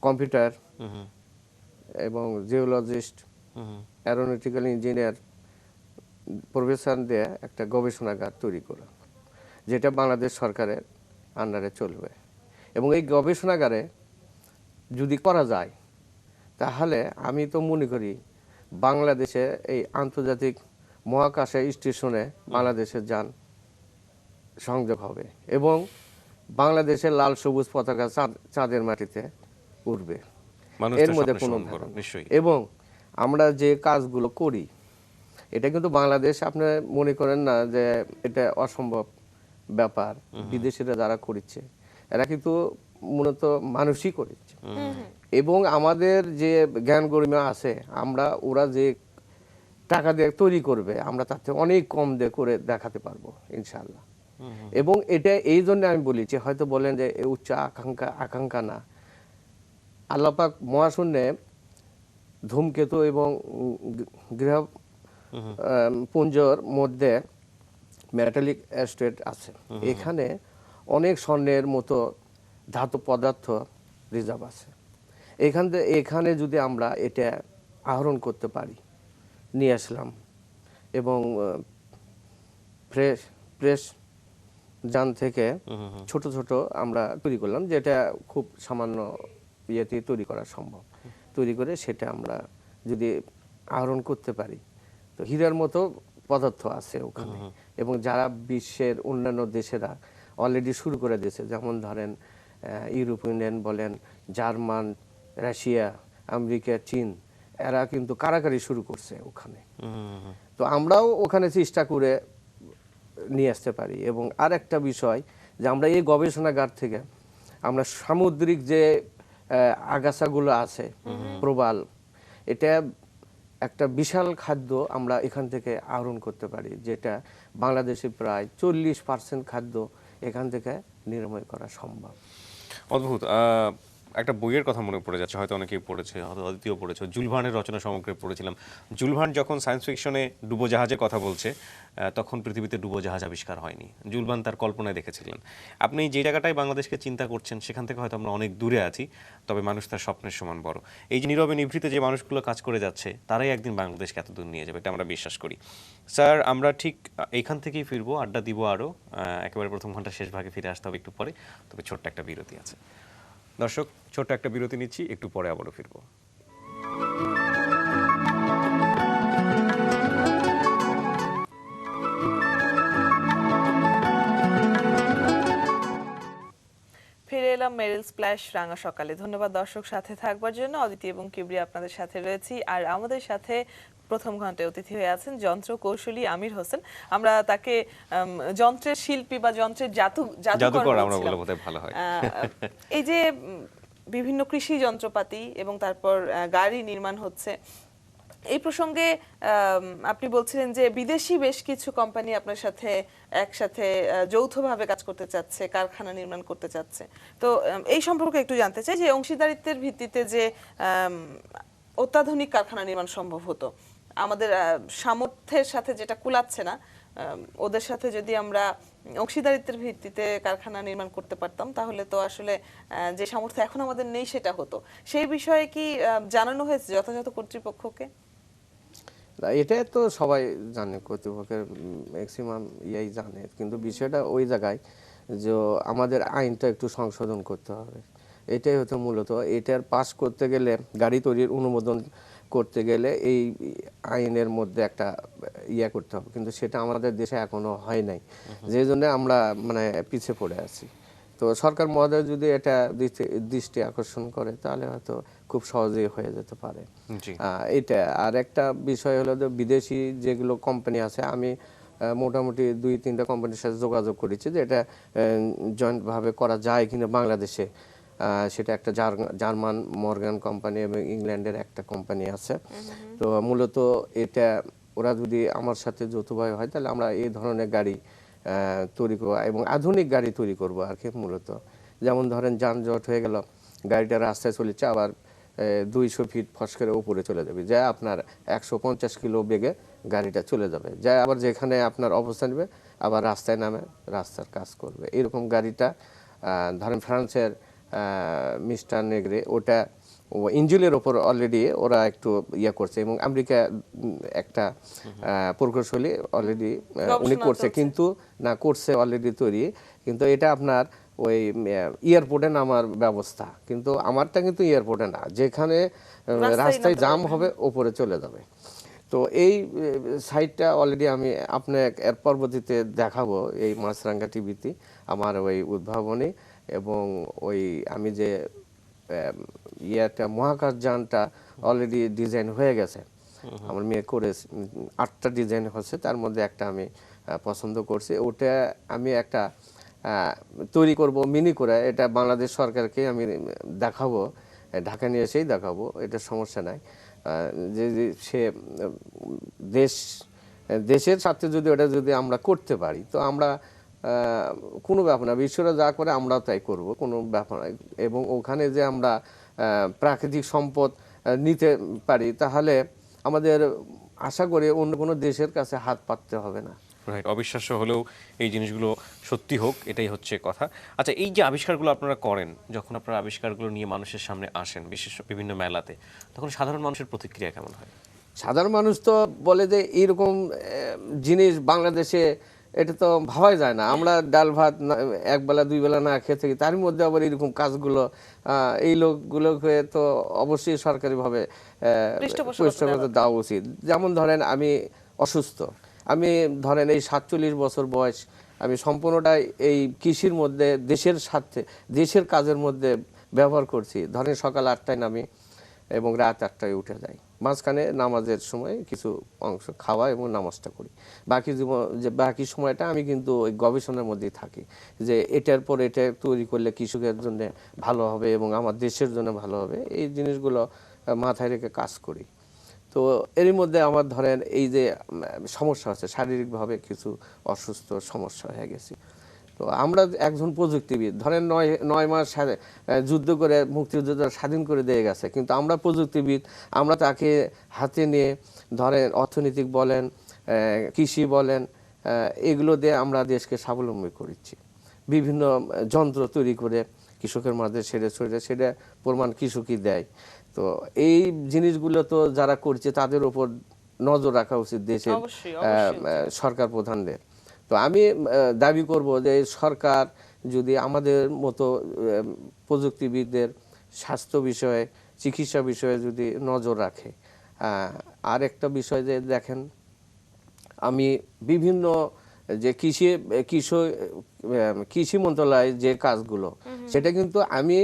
কম্পিউটার, এবং জিওলজিস্ট, অ্যারোনটিক্যাল ইঞ্জিনিয়ার, প্রফেসর দিয়ে একটা গবেষণাগার তৈরি করা, যেটা বাংলাদেশ সরকারের আন্ডারে চলবে। এবং এই গবেষণাগারে যদি করা যায়, তাহলে আমি তো মনে করি বাংলাদেশে এই আন্তর্জাতিক মহাকাশে স্টেশনে বাংলাদেশের যান সংযোগ হবে এবং বাংলাদেশের লাল সবুজ পতাকা চাঁদের মাটিতে উঠবে, মানুষ এর তো মধ্যে স্বপ্নের কোনো সমান বড়, ভ্রম নেই। নিশ্চয়ই। এবং আমরা যে কাজগুলো করি এটা কিন্তু বাংলাদেশ, আপনি মনে করেন না যে এটা অসম্ভব ব্যাপার। বিদেশিরা যারা করছে এরা কিন্তু মূলত মানুষই করেছে এবং আমাদের যে জ্ঞান গরিমা আছে আমরা ওরা যে টাকা দিয়ে তৈরি করবে আমরা তার থেকে অনেক কম দিয়ে করে দেখাতে পারবো ইনশাআল্লাহ। এবং এটা এই জন্য আমি বলেছি, হয়তো বলেন যে এ উচ্চ আকাঙ্ক্ষা না, আল্লাহ পাক মহাশূন্যে ধূমকেতু এবং গ্রহ পুঞ্জর মধ্যে মেটালিক অ্যাস্টেট আছে, এখানে অনেক স্বর্ণের মতো ধাতু পদার্থ রিজার্ভ আছে। এখানে যদি আমরা এটা আহরণ করতে পারি, নিয়ে আসলাম এবং প্রেস যান থেকে ছোট ছোট আমরা তৈরি করলাম, যেটা খুব সামান্য ইয়েতে তৈরি করা সম্ভব, তৈরি করে সেটা আমরা যদি আহরণ করতে পারি তো হীরার মতো পদার্থ আছে ওখানে। এবং যারা বিশ্বের অন্যান্য দেশেরা অলরেডি শুরু করে দিয়েছে, যেমন ধরেন ইউরোপিয়ান ইউনিয়ন বলেন, জার্মান, রাশিয়া, আমেরিকা, চীন, এরা কিন্তু কারাকারি শুরু করছে ওখানে। তো আমরাও ওখানে চেষ্টা করে নিয়ে আসতে পারি। এবং আর একটা বিষয় যে আমরা এই গবেষণাগার থেকে আমরা সামুদ্রিক যে আগাছাগুলো আছে প্রবাল, এটা একটা বিশাল খাদ্য আমরা এখান থেকে আহরণ করতে পারি, যেটা বাংলাদেশে প্রায় 40% খাদ্য এখান থেকে নিরাময় করা সম্ভব। অদ্ভুত। একটা বইয়ের কথা মনে পড়ে যাচ্ছে, হয়তো অনেকেই পড়েছে, হয়তো অদিতিও পড়েছে, জুল ভার্নের রচনা সমগ্রে পড়েছিলাম। জুল ভার্ন যখন সায়েন্স ফিকশনে ডুবোজাহাজের কথা বলছে, তখন পৃথিবীতে ডুবোজাহাজ আবিষ্কার হয়নি। জুল ভার্ন তার কল্পনায় দেখেছিলেন। আপনি যে জায়গাটায় বাংলাদেশকে চিন্তা করছেন সেখান থেকে হয়তো আমরা অনেক দূরে আছি, তবে মানুষ তার স্বপ্নের সমান বড়। এই যে নীরবে নিভৃতে যে মানুষগুলো কাজ করে যাচ্ছে তারাই একদিন বাংলাদেশকে এত দূর নিয়ে যাবে, এটা আমরা বিশ্বাস করি। স্যার, আমরা ঠিক এইখান থেকেই ফিরবো, আড্ডা দিব আরও। একেবারে প্রথম ঘন্টা শেষ ভাগে ফিরে আসতে হবে একটু পরে, তবে ছোট্ট একটা বিরতি আছে। দর্শক, ছোট্ট একটা বিরতি নিচ্ছি, একটু পরে আবারও ফিরবো। ফিরে এলাম মেরিল স্প্ল্যাশ রাঙা সকালে। ধন্যবাদ দর্শক সাথে থাকবার জন্য। অদিতি এবং কিবরিয়া আপনাদের সাথে রয়েছি, আর আমাদের সাথে প্রথম ঘন্টায় অতিথি হয়ে আছেন যন্ত্র কৌশলী আমির হোসেন। আমরা তাকে যন্ত্রের শিল্পী বা যন্ত্রের জাদুকর আমরা বলে বোধহয় ভালো হয়। এই যে বিভিন্ন কৃষি যন্ত্রপাতি এবং তারপর গাড়ি নির্মাণ হচ্ছে, এই প্রসঙ্গে আপনি বলছিলেন যে বিদেশি বেশ কিছু কোম্পানি আপনার সাথে একসাথে যৌথভাবে কাজ করতে চাচ্ছে, কারখানা নির্মাণ করতে চাচ্ছে। তো এই সম্পর্কে একটু জানতে চাই যে অংশীদারিত্বের ভিত্তিতে যে অত্যাধুনিক কারখানা নির্মাণ সম্ভব হতো, আমাদের সামর্থ্যের সাথে যেটা কুলাচ্ছে না, ওদের সাথে যদি আমরা অংশীদারিত্বের ভিত্তিতে কারখানা নির্মাণ করতে পারতাম তাহলে তো আসলে যে সামর্থ্য এখন আমাদের নেই সেটা হতো। সেই বিষয়ে কি জানানো হয়েছে যথাযথ কর্তৃপক্ষকে? এটা তো সবাই জানে, কর্তৃপক্ষের ম্যাক্সিমাম ইয়াই জানে, কিন্তু বিষয়টা ওই জায়গায় যে আমাদের আইনটা একটু সংশোধন করতে হবে। এটাই হতো মূলত, এটার পাস করতে গেলে, গাড়ি তৈরির অনুমোদন করতে গেলে এই আইনের মধ্যে একটা ইয়া করতে হবে, কিন্তু সেটা আমাদের দেশে এখনো হয় নাই, যে জন্য আমরা মানে পিছিয়ে পড়ে আছি। তো সরকার মহোদয় যদি এটা দৃষ্টি আকর্ষণ করে তাহলে হয়তো খুব সহজেই হয়ে যেতে পারে। এটা আর একটা বিষয় হলো যে বিদেশি যেগুলো কোম্পানি আছে, আমি মোটামুটি 2-3টা কোম্পানির সাথে যোগাযোগ করেছি যে এটা জয়েন্টভাবে করা যায় কিনা বাংলাদেশে। সেটা একটা জার্মান মর্গান কোম্পানি এবং ইংল্যান্ডের একটা কোম্পানি আছে। তো মূলত এটা ওরা যদি আমার সাথে যৌথভাবে হয় তাহলে আমরা এই ধরনের গাড়ি তৈরি করবো এবং আধুনিক গাড়ি তৈরি করবো আর কি। মূলত যেমন ধরেন যানজট হয়ে গেল, গাড়িটা রাস্তায় চলেছে, আবার 200 ফিট ফস করে উপরে চলে যাবে, যা আপনার 150 কিলো বেগে গাড়িটা চলে যাবে, যা আবার যেখানে আপনার অবস্থান নেবে আবার রাস্তায় নামে রাস্তার কাজ করবে। এরকম গাড়িটা ধরেন ফ্রান্সের মিস্টার নেগ্রে, ওটা ইঞ্জিনের ওপর অলরেডি ওরা একটু ইয়া করছে, এবং আমেরিকা একটা প্রকৌশলী অলরেডি উনি করছে, কিন্তু না করছে অলরেডি তৈরি, কিন্তু এটা আপনার ওই এয়ারপোর্টে নামার ব্যবস্থা, কিন্তু আমারটা কিন্তু এয়ারপোর্টে না, যেখানে রাস্তায় জাম হবে ওপরে চলে যাবে। তো এই সাইটটা অলরেডি আমি আপনাকে এর পরবর্তীতে দেখাবো এই মাছরাঙ্গা টিভিতে আমার ওই উদ্ভাবনী, এবং ওই আমি যে মহাকাশযানটা অলরেডি ডিজাইন হয়ে গেছে, আমার মেয়ে করে 8টা ডিজাইন হচ্ছে, তার মধ্যে একটা আমি পছন্দ করছি। ওটা আমি একটা তৈরি করব মিনি করে, এটা বাংলাদেশ সরকারকে আমি দেখাবো, ঢাকা নিয়ে এসেই দেখাবো, এটা সমস্যা নাই। যে সে দেশের সাথে যদি ওটা যদি আমরা করতে পারি, তো আমরা কোনো ব্যাপার না, বিশ্বরা যা করে আমরাও তাই করব, কোনো ব্যাপার না। এবং ওখানে যে আমরা প্রাকৃতিক সম্পদ নিতে পারি, তাহলে আমাদের আশা করি অন্য কোনো দেশের কাছে হাত পাততে হবে না। রাইট, অবিশ্বাস্য হলেও এই জিনিসগুলো সত্যি হোক, এটাই হচ্ছে কথা। আচ্ছা, এই যে আবিষ্কারগুলো আপনারা করেন, যখন আপনারা আবিষ্কারগুলো নিয়ে মানুষের সামনে আসেন বিশেষ বিভিন্ন মেলাতে, তখন সাধারণ মানুষের প্রতিক্রিয়া কেমন হয়? সাধারণ মানুষ তো বলে যে এরকম জিনিস বাংলাদেশে এটা তো ভাবাই যায় না, আমরা ডাল ভাত একবেলা দুই বেলা না খেয়ে থাকি, তার মধ্যে আবার এরকম কাজগুলো এই লোকগুলোকে তো অবশ্যই সরকারিভাবে পৃষ্ঠপোষকতা দেওয়া উচিত। যেমন ধরেন আমি অসুস্থ, আমি ধরেন এই 47 বছর বয়স, আমি সম্পূর্ণটাই এই কৃষির মধ্যে দেশের সাথে দেশের কাজের মধ্যে ব্যবহার করছি। ধরেন সকাল 8টায় নামি এবং রাত 8টায় উঠে যাই, মাঝখানে নামাজের সময় কিছু অংশ খাওয়া এবং নামাজটা করি, বাকি সময়টা আমি কিন্তু ওই গবেষণার মধ্যেই থাকি, যে এটার পর এটা তৈরি করলে কৃষকের জন্য ভালো হবে এবং আমার দেশের জন্য ভালো হবে, এই জিনিসগুলো মাথায় রেখে কাজ করি। তো এরই মধ্যে আমার ধরেন এই যে সমস্যা আছে, শারীরিকভাবে কিছু অসুস্থ সমস্যা হয়ে গেছি। তো আমরা একজন প্রযুক্তিবিদ, ধরেন 9 মাস যুদ্ধ করে মুক্তিযুদ্ধ স্বাধীন করে দিয়ে গেছে, কিন্তু আমরা প্রযুক্তিবিদ, আমরা তাকে হাতে নিয়ে ধরেন অর্থনৈতিক বলেন, কৃষি বলেন, এগুলো দিয়ে আমরা দেশকে স্বাবলম্বী করেছি। বিভিন্ন যন্ত্র তৈরি করে কৃষকের মাঝে সেটা প্রমাণ কৃষকই দেয়। তো এই জিনিসগুলো তো যারা করছে তাদের উপর নজর রাখা উচিত দেশের সরকার প্রধানদের। তো আমি দাবি করব যে সরকার যদি আমাদের মতো প্রযুক্তিবিদদের স্বাস্থ্য বিষয়ে, চিকিৎসা বিষয়ে যদি নজর রাখে। আর একটা বিষয় যে দেখেন, আমি বিভিন্ন যে কৃষি মন্ত্রণালয়ের যে কাজগুলো, সেটা কিন্তু আমি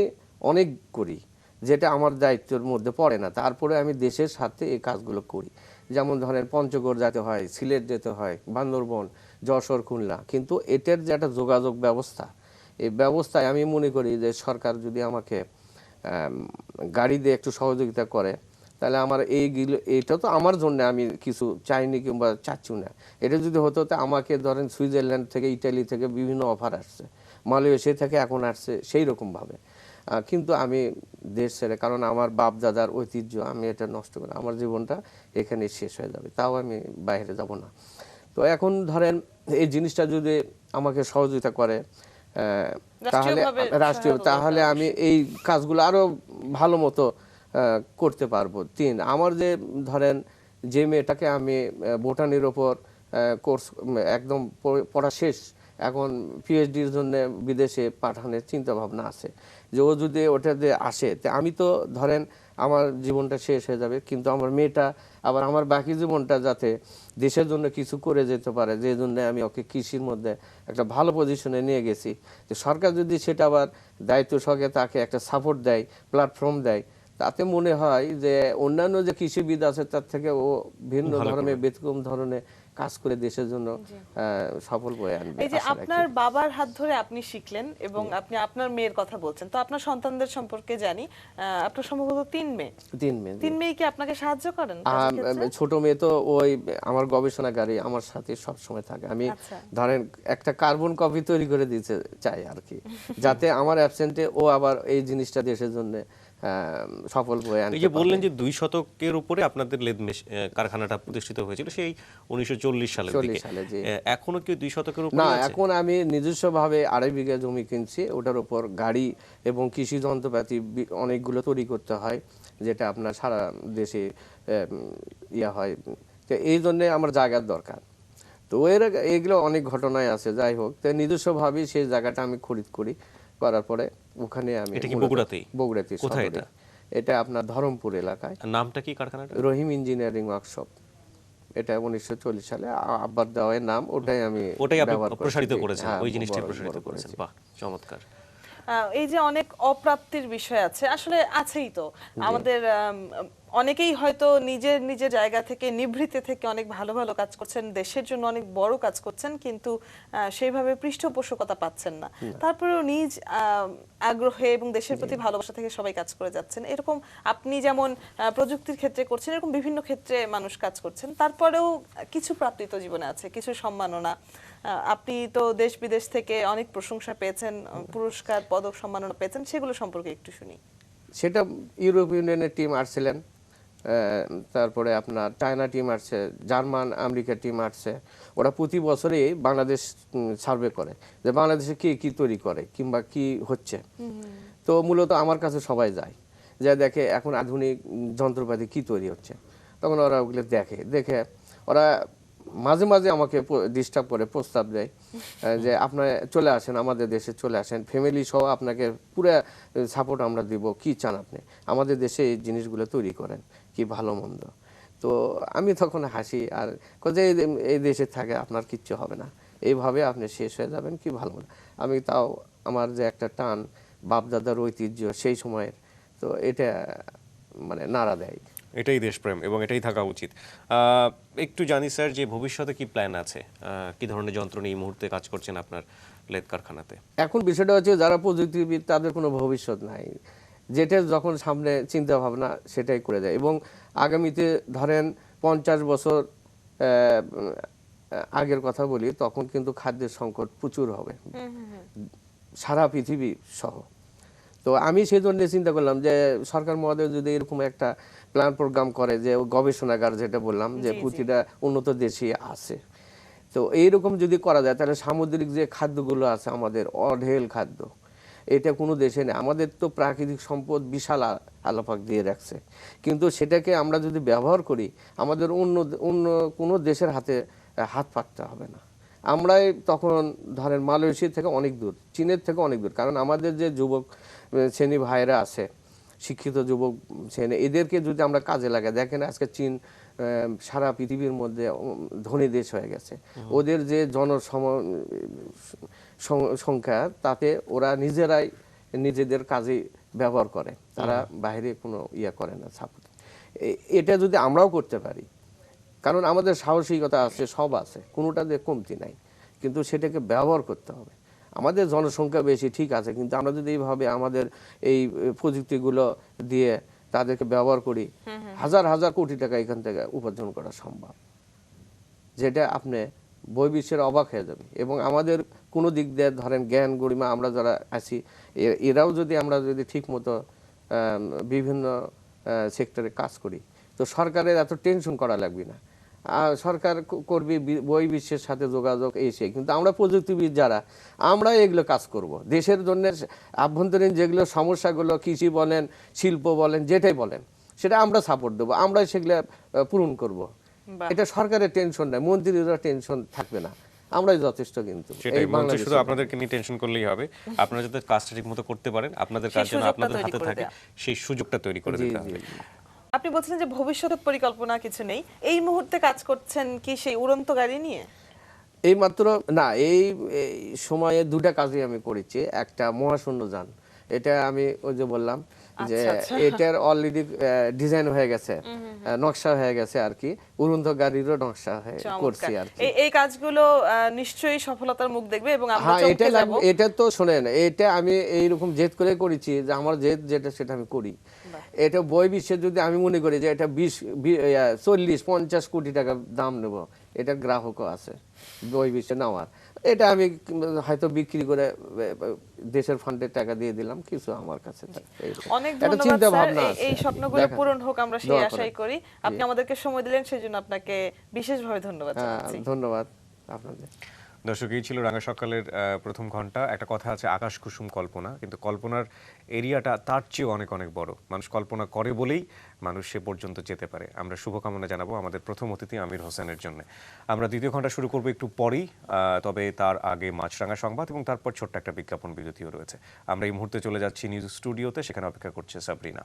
অনেক করি, যেটা আমার দায়িত্বের মধ্যে পড়ে না, তারপরে আমি দেশের সাথে এই কাজগুলো করি। যেমন ধরেন পঞ্চগড় যেতে হয়, সিলেট যেতে হয়, বান্দরবন, যশোর, খুলনা, কিন্তু এটার যে একটা যোগাযোগ ব্যবস্থা, এই ব্যবস্থায় আমি মনে করি যে সরকার যদি আমাকে গাড়ি দিয়ে একটু সহযোগিতা করে, তাহলে আমার এইটা তো আমার জন্য আমি কিছু চাইনি কিংবা চাচ্ছি না। এটা যদি হতো, তো আমাকে ধরেন সুইজারল্যান্ড থেকে, ইটালি থেকে বিভিন্ন অফার আসছে, মালয়েশিয়া থেকে এখন আসছে সেই রকমভাবে, কিন্তু আমি দেশ ছেড়ে, কারণ আমার বাপ দাদার ঐতিহ্য আমি এটা নষ্ট করি, আমার জীবনটা এখানে শেষ হয়ে যাবে, তাও আমি বাইরে যাব না। তো এখন ধরেন এই জিনিসটা যদি আমাকে সহযোগিতা করে, তাহলে আমি এই কাজগুলো আরো ভালো মতো করতে পারবো। আমার যে ধরেন যে মেয়েটাকে আমি বোটানির ওপর কোর্স একদম পড়া শেষ, এখন পিএইচডির জন্য বিদেশে পাঠানোর চিন্তা ভাবনা আছে, যে ও যদি ওটাতে আসে, তো আমি তো ধরেন আমার জীবনটা শেষ হয়ে যাবে, কিন্তু আমার মেয়েটা আবার আমার বাকি জীবনটা যাতে দেশের জন্য কিছু করে যেতে পারে, যে জন্য আমি ওকে কৃষির মধ্যে একটা ভালো পজিশনে নিয়ে গেছি। যে সরকার যদি সেটা আবার দায়িত্ব সহকারে তাকে একটা সাপোর্ট দেয়, প্ল্যাটফর্ম দেয়, তাতে মনে হয় যে অন্যান্য যে কৃষিবিদ আছে তার থেকে ও ভিন্ন ধরনের ব্যতিক্রম ধরনের কাজ করে দেশের জন্য সফল বয়ে আনবে। এই যে আপনার বাবার হাত ধরে আপনি শিখলেন এবং আপনি আপনার মেয়ের কথা বলছেন, তো আপনার সন্তানদের সম্পর্কে জানি, আপনার সম্ভবত 3 মেয়ে। 3 মেয়ে কি আপনাকে সাহায্য করেন? ছোট মেয়ে তো ওই আমার গবেষণাগারে আমার সাথে সব সময় থাকে। আমি ধরেন একটা কার্বন কপি তৈরি করে দিতে চাই আর কি, যাতে আমার অ্যাবসেন্টে ও আবার এই জিনিসটা দেশের জন্য সফল বয়ে আনতে। এই যে বললেন যে 2 শতকের উপরে আপনাদের লেদ কারখানাটা প্রতিষ্ঠিত হয়েছিল সেই 1940 সালের দিকে, এখনো কি 2 শতকের উপরে না? আছে? এখন আমি নিজস্বভাবে 2.5 বিঘা জমি কিনছি, ওটার উপর গাড়ি এবং কৃষি যন্ত্রপাতি অনেকগুলো তৈরি করতে হয়, যেটা আপনার সারা দেশে হয়। তো এই জন্য আমার জায়গার দরকার। তো এগুলো অনেক ঘটনায় আছে। যাই হোক, তো নিজস্বভাবেই সেই জায়গাটা আমি খরিদ করি, করার পরে ওখানে আমি এটা কি মূলত- বগুড়াতেই? বগুড়াতেই কোথায় সদরে। এটা? এটা আপনার ধরমপুর এলাকায় আর নামটা কি কারখানাটা? রহিম ইঞ্জিনিয়ারিং ওয়ার্কশপ। এটা 1940 সালে আব্বার দেওয়া নাম, ওটাই আমি ওটাই আপনি ব্যবহার করেছি। প্রসারিত করেছেন, হ্যাঁ, ওই জিনিসটাই বড় প্রসারিত করেছি। করেছেন। বাহ, চমৎকার। এই যে অনেক অপ্রাপ্তির বিষয় আছে, আসলে আছেই তো আমাদের। অনেকেই হয়তো নিজের নিজের জায়গা থেকে নিভৃতে থেকে অনেক ভালো ভালো কাজ করছেন, দেশের জন্য অনেক বড় কাজ করছেন, কিন্তু সেইভাবে পৃষ্ঠপোষকতা পাচ্ছেন না। তারপরেও নিজ আগ্রহে এবং দেশের প্রতি ভালোবাসা থেকে সবাই কাজ করে যাচ্ছেন। এরকম আপনি যেমন প্রযুক্তির ক্ষেত্রে করছেন, এরকম বিভিন্ন ক্ষেত্রে মানুষ কাজ করছেন। তারপরেও কিছু প্রাপ্তি তো জীবনে আছে, কিছু সম্মাননা। আপনি তো দেশ বিদেশ থেকে অনেক প্রশংসা পেয়েছেন, পুরস্কার, পদক, সম্মাননা পেয়েছেন, সেগুলো সম্পর্কে একটু শুনি। সেটা ইউরোপ ইউনিয়নের টিম আসছিলেন, তারপরে আপনার চায়না টিম আসছে, জার্মান আমেরিকার টিম আসছে। ওরা প্রতি বছরই বাংলাদেশ সার্ভে করে যে বাংলাদেশে কে কি তৈরি করে কিংবা কি হচ্ছে। তো মূলত আমার কাছে সবাই যায়, যা দেখে এখন আধুনিক যন্ত্রপাতি কি তৈরি হচ্ছে। তখন ওরা ওগুলো দেখে ওরা মাঝে মাঝে আমাকে ডিস্টার্ব করে, প্রস্তাব দেয় যে আপনার চলে আসেন, আমাদের দেশে চলে আসেন, ফ্যামিলি সহ আপনাকে পুরো সাপোর্ট আমরা দিব, কি চান আপনি আমাদের দেশে এই জিনিসগুলো তৈরি করেন, কি ভালো মন্দ। তো আমি তখন হাসি আর যে এই দেশে থাকে আপনার কিচ্ছু হবে না, এইভাবে আপনি শেষ হয়ে যাবেন, কি ভালো মন্দ। আমি তাও আমার যে একটা টান, বাপদাদার ঐতিহ্য সেই সময়ের, তো এটা মানে নাড়া দেয়। এটাই দেশপ্রেম এবং এটাই থাকা উচিত। একটু জানি স্যার যে ভবিষ্যতে কি প্ল্যান আছে, কি ধরনের যন্ত্র নিয়ে এই মুহূর্তে কাজ করছেন আপনার লেদ কারখানাতে? এখন বিষয়টা হচ্ছে যারা প্রযুক্তিবিদ তাদের কোনো ভবিষ্যৎ নাই, যেটা যখন সামনে চিন্তা ভাবনা সেটাই করে যায়। এবং আগামীতে ধরেন 50 বছর আগের কথা বলি, তখন কিন্তু খাদ্যের সংকট প্রচুর হবে সারা পৃথিবী সহ। তো আমি সেই জন্য চিন্তা করলাম যে সরকার মহোদয় যদি এরকম একটা প্ল্যান প্রোগ্রাম করে, যে গবেষণাগার যেটা বললাম যে প্রতিটা উন্নত দেশে আছে, তো এইরকম যদি করা যায় তাহলে সামুদ্রিক যে খাদ্যগুলো আছে আমাদের অঢেল খাদ্য, এটা কোনো দেশে নেই। আমাদের তো প্রাকৃতিক সম্পদ বিশাল আল্লাপাক দিয়ে রাখছে, কিন্তু সেটাকে আমরা যদি ব্যবহার করি আমাদের অন্য কোনো দেশের হাতে হাত পাততে হবে না। আমরাই তখন ধরেন মালয়েশিয়া থেকে অনেক দূর, চীনের থেকে অনেক দূর, কারণ আমাদের যে যুবক শ্রেণী ভাইয়েরা আছে, শিক্ষিত যুবক শ্রেণী, এদেরকে যদি আমরা কাজে লাগাই, দেখেন আজকে চীন সারা পৃথিবীর মধ্যে ধনী দেশ হয়ে গেছে। ওদের যে সংখ্যা, তাতে ওরা নিজেরাই নিজেদের কাজে ব্যবহার করে, তারা বাইরে কোনো ইয়া করে না, সাপোর্ট। এটা যদি আমরাও করতে পারি, কারণ আমাদের সাহসিকতা আছে, সব আছে, কোনোটাতে কমতি নাই, কিন্তু সেটাকে ব্যবহার করতে হবে। আমাদের জনসংখ্যা বেশি ঠিক আছে, কিন্তু আমরা যদি এইভাবে আমাদের এই প্রযুক্তিগুলো দিয়ে তাদেরকে ব্যবহার করি, হাজার হাজার কোটি টাকা এখান থেকে উপার্জন করা সম্ভব, যেটা আপনি বহির্বিশ্বের অবাক হয়ে যাবে। এবং আমাদের কোনো দিক দিয়ে ধরেন জ্ঞান গরিমা আমরা যারা আছি, এরাও যদি আমরা যদি ঠিক মতো বিভিন্ন সেক্টরে কাজ করি, তো সরকারের এত টেনশন করা লাগবে না। সরকার করবে বহির্বিশ্বের সাথে যোগাযোগ এসে, কিন্তু আমরা প্রযুক্তিবিদ যারা, আমরা এগুলো কাজ করব দেশের জন্য। আভ্যন্তরীণ যেগুলো সমস্যাগুলো, কৃষি বলেন, শিল্প বলেন, যেটাই বলেন, সেটা আমরা সাপোর্ট দেবো, আমরা সেগুলো পূরণ করব। এটা সরকারের টেনশন নাই, মন্ত্রীরা টেনশন থাকবে না, আমরাই যথেষ্ট। কিন্তু সেটাই, মন্ত্রী শুধু আপনাদেরকে নিয়ে টেনশন করলেই হবে, আপনারা যাতে কাজটা ঠিকমতো করতে পারেন, আপনাদের কাজ যেন আপনাদের হাতে থাকে, সেই সুযোগটা তৈরি করে দিতে হবে। আপনি বলছিলেন যে ভবিষ্যৎ পরিকল্পনা কিছু নেই, এই মুহূর্তে কাজ করছেন কি সেই উড়ন্ত গাড়ি নিয়ে? এই মাত্র না, এই সময়ে দুটা কাজই আমি করেছি। একটা মহাশূন্য যান, এটা আমি ওই যে বললাম যে এটার অলরেডি ডিজাইন হয়ে গেছে, নকশা হয়ে গেছে আর কি, উড়ন্ত গাড়িরও নকশা করছি আর কি। এই কাজগুলো নিশ্চয়ই সফলতার মুখ দেখবে এবং আমরা হ্যাঁ, চমকে যাব। এটা তো শুনেন, এটা আমি এইরকম জেদ করে করেছি যে আমার জেদ যেটা সেটা আমি করি। এটা বহির্বিশ্বে যদি আমি মনে করি যে এটা 40-50 কোটি টাকা দাম নেব, এটার গ্রাহকও আছে বহির্বিশ্বে নেওয়ার, এটা আমি হয়তো বিক্রি করে দেশের ফান্ডের টাকা দিয়ে দিলাম, কিছু আমার কাছে অনেক ধন্যবাদ স্যার, এই স্বপ্নগুলো পূরণ হোক আমরা সেই আশাই করি। আপনি আমাদেরকে সময় দিলেন, সেজন্য আপনাকে বিশেষভাবে ধন্যবাদ জানাচ্ছি। ধন্যবাদ আপনাদের। দর্শক, এই ছিল রাঙা সকালের প্রথম ঘন্টা। একটা কথা আছে, আকাশ কুসুম কল্পনা, কিন্তু কল্পনার এরিয়াটা তার চেয়ে অনেক অনেক বড়। মানুষ কল্পনা করে বলেই মানুষ সে পর্যন্ত যেতে পারে। আমরা শুভকামনা জানাবো আমাদের প্রথম অতিথি আমির হোসেনের জন্য। আমরা দ্বিতীয় ঘন্টা শুরু করবো একটু পরেই, তবে তার আগে মাছরাঙা সংবাদ এবং তারপর ছোট্ট একটা বিজ্ঞাপন বিরতিও রয়েছে। আমরা এই মুহূর্তে চলে যাচ্ছি নিউজ স্টুডিওতে, সেখানে অপেক্ষা করছে সাবরিনা।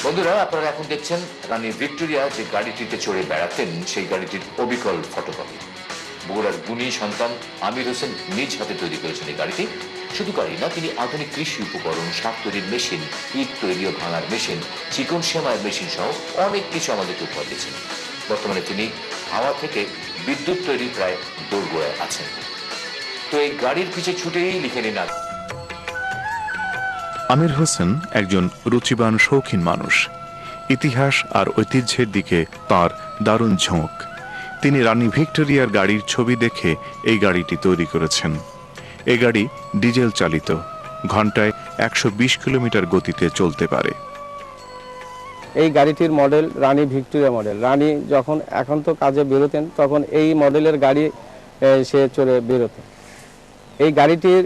বন্ধুরা, আপনারা এখন দেখছেন রানী ভিক্টোরিয়া যে গাড়িটিতে চড়ে বেড়াতেন সেই গাড়িটির অবিকল ফটোকপি। বগুড়ার গুণী সন্তান আমির হোসেন নিজ হাতে তৈরি করেছেন এই গাড়িটি। শুধু গাড়ি না, তিনি আধুনিক কৃষি উপকরণ, সার তৈরির মেশিন, ইট তৈরি ও ভাঙার মেশিন, চিকন সেমাইয়ের মেশিন সহ অনেক কিছু আমাদেরকে উপহার দিয়েছেন। বর্তমানে তিনি হাওয়া থেকে বিদ্যুৎ তৈরির প্রায় দোরগোড়ায় আছেন। তো এই গাড়ির পিছে ছুটেই লিখে নিন। আমির হোসেন একজন রুচিবান শৌখিন মানুষ। ইতিহাস আর ঐতিহ্যের দিকে তার দারুণ ঝোঁক। তিনি রানী ভিক্টোরিয়ার গাড়ির ছবি দেখে এই গাড়িটি তৈরি করেছেন। এই গাড়ি ডিজেল চালিত, ঘন্টায় 120 কিলোমিটার গতিতে চলতে পারে। এই গাড়িটির মডেল রানী ভিক্টোরিয়া মডেল। রানী যখন এখন তো কাজে বেরোতেন, তখন এই মডেলের গাড়ি সে চড়ে বেরোতেন। এই গাড়িটির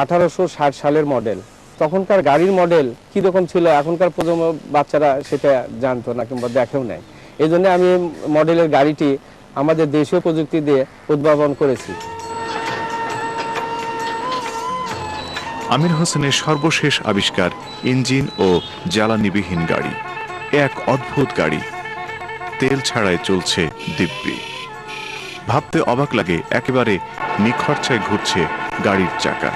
1860 সালের মডেল। তখনকার গাড়ির মডেল কীরকম ছিল এখনকার প্রজন্ম বাচ্চারা সেটা জানতো না কিংবা দেখেও নাই। এই জন্য আমি মডেলের গাড়িটি আমাদের দেশীয় প্রযুক্তি দিয়ে উদ্ভাবন করেছি। আমির হোসেনের সর্বশেষ আবিষ্কার ইঞ্জিন ও জ্বালানিবিহীন গাড়ি। এক অদ্ভুত গাড়ি, তেল ছাড়াই চলছে দিব্যি। ভাবতে অবাক লাগে, একেবারে নিখরচায় ঘুরছে গাড়ির চাকা।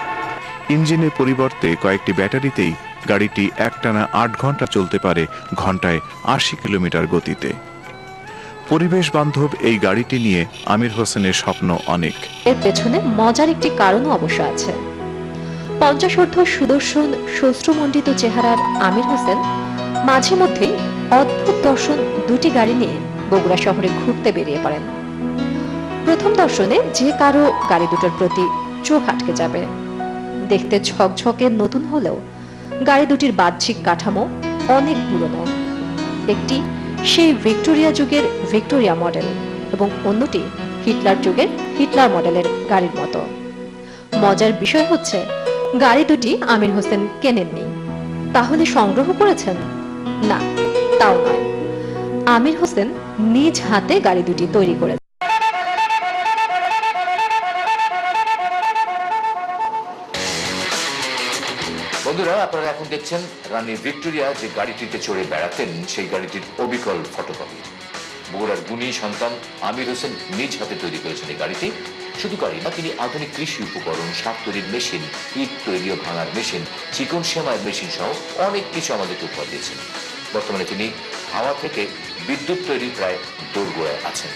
ইঞ্জিনের পরিবর্তে কয়েকটি ব্যাটারিতেই গাড়িটি একটানা 8 ঘন্টা চলতে পারে, ঘন্টায় 80 কিলোমিটার গতিতে। পরিবেশ বান্ধব এই গাড়িটি নিয়ে আমির হোসেনের স্বপ্ন অনেক। এর পেছনে মজার একটি কারণও অবশ্য আছে। 50 সুদর্শন শ্বশ্রুমণ্ডিত চেহারার আমির হোসেন মাঝে মধ্যেই অদ্ভুত দর্শন দুটি গাড়ি নিয়ে বগুড়া শহরে ঘুরতে বেরিয়ে পড়েন। প্রথম দর্শনে যে কারো গাড়ি দুটোর প্রতি চোখ আটকে যাবে। দেখতে ঝকঝকে নতুন হলেও গাড়ি দুটির বাহ্যিক কাঠামো অনেক পুরনো। একটি সেই ভিক্টোরিয়া যুগের ভিক্টোরিয়া মডেল এবং অন্যটি হিটলার যুগের হিটলার মডেলের গাড়ির মতো। মজার বিষয় হচ্ছে, গাড়ি দুটি আমির হোসেন কেনেননি। তাহলে সংগ্রহ করেছেন? না, তাও নয়। আমির হোসেন নিজ হাতে গাড়ি দুটি তৈরি করেছেন। বন্ধুরা, আপনারা এখন দেখছেন রানী ভিক্টোরিয়া যে গাড়িটিতে চড়ে বেড়াতেন সেই গাড়িটির অবিকল ফটোকপি। বগুড়ার গুণী সন্তান আমির হোসেন নিজ হাতে তৈরি করেছেন এই গাড়িটি। শুধু গাড়ি না, তিনি আধুনিক কৃষি উপকরণ, সার তৈরির মেশিন, ইট তৈরি ও ভাঙার মেশিন, চিকন সেমাইয়ের মেশিন সহ অনেক কিছু আমাদেরকে উপহার দিয়েছেন। বর্তমানে তিনি হাওয়া থেকে বিদ্যুৎ তৈরির প্রায় দোরগোড়ায় আছেন।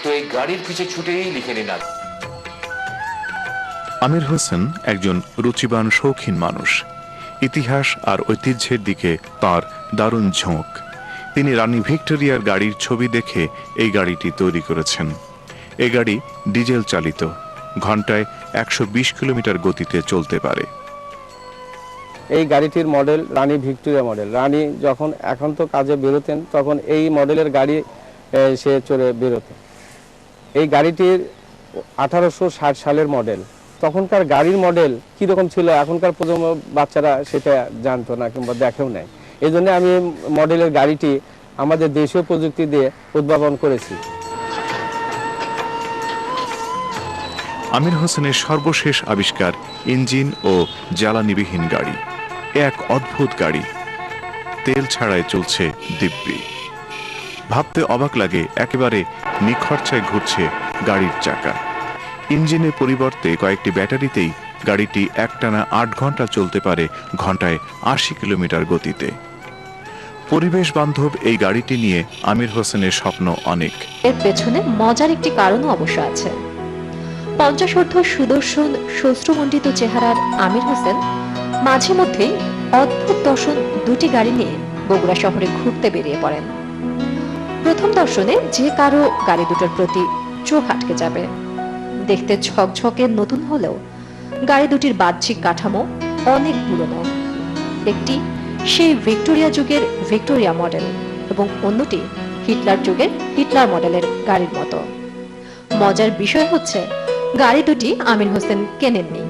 তো এই গাড়ির পিছে ছুটেই লিখে নিন। আমির হোসেন একজন রুচিবান শৌখিন মানুষ। ইতিহাস আর ঐতিহ্যের দিকে তার দারুণ ঝোঁক। তিনি রানী ভিক্টোরিয়ার গাড়ির ছবি দেখে এই গাড়িটি তৈরি করেছেন। এই গাড়ি ডিজেল চালিত, ঘন্টায় 120 কিলোমিটার গতিতে চলতে পারে। এই গাড়িটির মডেল রানী ভিক্টোরিয়া মডেল। রানী যখন এখন তো কাজে বেরোতেন, তখন এই মডেলের গাড়ি সে চড়ে বেরোতেন। এই গাড়িটির 1860 সালের মডেল। তখনকার গাড়ির মডেল কীরকম ছিল এখনকার প্রজন্ম বাচ্চারা সেটা জানতো না কিংবা দেখেও নাই। এই জন্য আমি মডেলের গাড়িটি আমাদের দেশীয় প্রযুক্তি দিয়ে উদ্ভাবন করেছি। আমির হোসেনের সর্বশেষ আবিষ্কার ইঞ্জিন ও জ্বালানিবিহীন গাড়ি। এক অদ্ভুত গাড়ি, তেল ছাড়াই চলছে দিব্যি। ভাবতে অবাক লাগে, একেবারে নিখরচায় ঘুরছে গাড়ির চাকা। ইঞ্জিনের পরিবর্তে কয়েকটি ব্যাটারিতেই গাড়িটি একটানা 8 ঘন্টা চলতে পারে, ঘন্টায় 80 কিলোমিটার গতিতে। পরিবেশ বান্ধব এই গাড়িটি নিয়ে আমির হোসেনের স্বপ্ন অনেক। এর পেছনে মজার একটি কারণও অবশ্য আছে। 50 সুদর্শন শ্বশ্রুমণ্ডিত চেহারার আমির হোসেন মাঝে মধ্যেই অদ্ভুত দর্শন দুটি গাড়ি নিয়ে বগুড়া শহরে ঘুরতে বেরিয়ে পড়েন। প্রথম দর্শনে যে কারো গাড়ি দুটোর প্রতি চোখ আটকে যাবে। দেখতে ঝকঝকে নতুন হলেও গাড়ি দুটির বাহ্যিক কাঠামো অনেক পুরনো। একটি সেই ভিক্টোরিয়া যুগের ভিক্টোরিয়া মডেল এবং অন্যটি হিটলার যুগের হিটলার মডেলের গাড়ির মতো। মজার বিষয় হচ্ছে গাড়ি দুটি আমির হোসেন কেনেননি,